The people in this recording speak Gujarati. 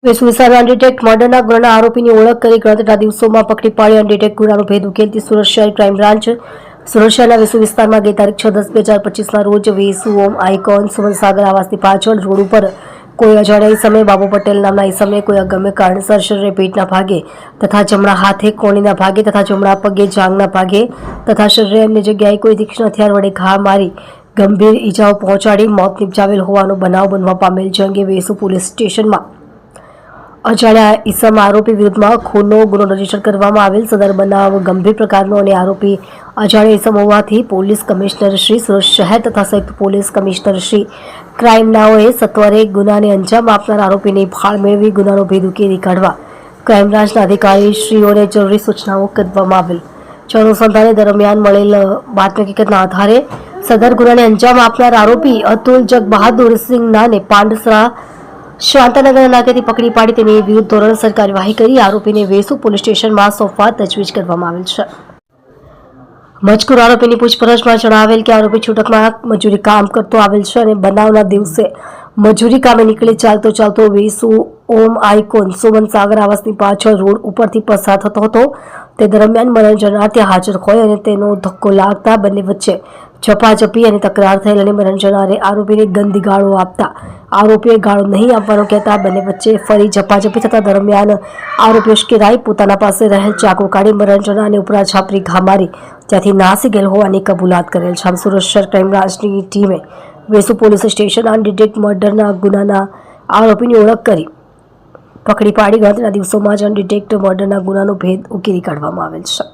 વેસુ વિસ્તારમાં અનડિટેક્ટ મર્ડરના ગુનાના આરોપીની ઓળખ કરી ગણતરીના દિવસોમાં પકડી પાડી અનડિટેક્ટ ગુનાનો ભેદ ઉકેલતી સુરત શહેર ક્રાઇમ બ્રાન્ચ સુરત શહેરના વેસુ વિસ્તારમાં ગઈ તારીખ 6/10/2025ના રોજ વેસુ ઓમ આઇકોન સુમનસાગર આવાસની પાછળ રોડ ઉપર કોઈ અજાણ્યા ઇસમે બાબુ પટેલ નામના ઇસમે કોઈ અગમ્ય કારણસર શરીરે પેટના ભાગે તથા જમણા હાથે કોણીના ભાગે તથા જમણા પગે જાંઘના ભાગે તથા શરીરે અન્ય જગ્યાએ કોઈ તીક્ષ્ણ હથિયાર વડે ઘા મારી ગંભીર ઈજાઓ પહોંચાડી મોત નિપજાવેલ હોવાનો બનાવ બનવા પામેલ છે. અંગે વેસુ પોલીસ સ્ટેશનમાં અજાણ્યા ઇસમ આરોપી વિરુદ્ધમાં ખૂનનો ગુનો રજીસ્ટર કરવામાં આવેલ. સદર બનાવ ગંભીર પ્રકારનો અને આરોપી અજાણ્યા ઇસમ હોવાથી પોલીસ કમિશનર શ્રી સુરત શહેર તથા સંયુક્ત પોલીસ કમિશનર શ્રી ક્રાઇમનાઓએ સત્વરે ગુનાને અંજામ આપનાર આરોપીની ભાળ મેળવી ગુનાનો ભેદ ઉકેલી કાઢવા ક્રાઇમ બ્રાન્ચના અધિકારી શ્રીઓને જરૂરી સૂચનાઓ કરવામાં આવેલ. અનુસંધાને દરમિયાન મળેલ બાતમી હકીકતના આધારે સદર ગુનાને અંજામ આપનાર આરોપી અતુલ જગ બહાદુર સિંહ નાને પાંડસરા શાંતાનગર નાકેથી પકડી પાડી તેની વિરુદ્ધ ધોરણસર કાર્યવાહી કરી આરોપીને વેસુ પોલીસ સ્ટેશનમાં સોંપવા તજવીજ કરવામાં આવેલ છે. મજકૂર આરોપીની પૂછપરછમાં જણાવેલ કે આરોપી છૂટકમાં મજૂરી કામ કરતો આવેલ છે અને બનાવના દિવસે મજૂરી કામે નીકળી ચાલતો વેસુ ઓમ આઇકોન સુમનસાગર આવાસની પાછળ રોડ ઉપરથી પસાર થતો હતો. તે દરમિયાન મરણ જનાર ત્યાં હાજર હોય અને તેનો ધક્કો લાગતા બંને વચ્ચે ઝપાઝપી અને તકરાર થયેલ અને મરણ જનારે આરોપીને ગંદી ગાળો આપતા આરોપીએ ગાળો નહીં આપવાનું કહેતા બંને વચ્ચે ફરી ઝપાઝપી થતા દરમિયાન આરોપી ઉશ્કેરાઈ પોતાના પાસે રહેલ ચાકુ કાઢી મરણ જનારને ઉપરા છાપરી ઘા મારી ત્યાંથી નાસી ગયેલ હોવાની કબૂલાત કરેલ છે. સુરત શહેર ક્રાઇમ બ્રાન્ચની ટીમે વેસુ પોલીસ સ્ટેશન અનડિટેક્ટ મર્ડરના ગુનાના આરોપીની ઓળખ કરી પકડી પાડી ગણતરીના દિવસોમાં જ અનડિટેક્ટ મર્ડરના ગુનાનો ભેદ ઉકેલી કાઢવામાં આવેલ છે.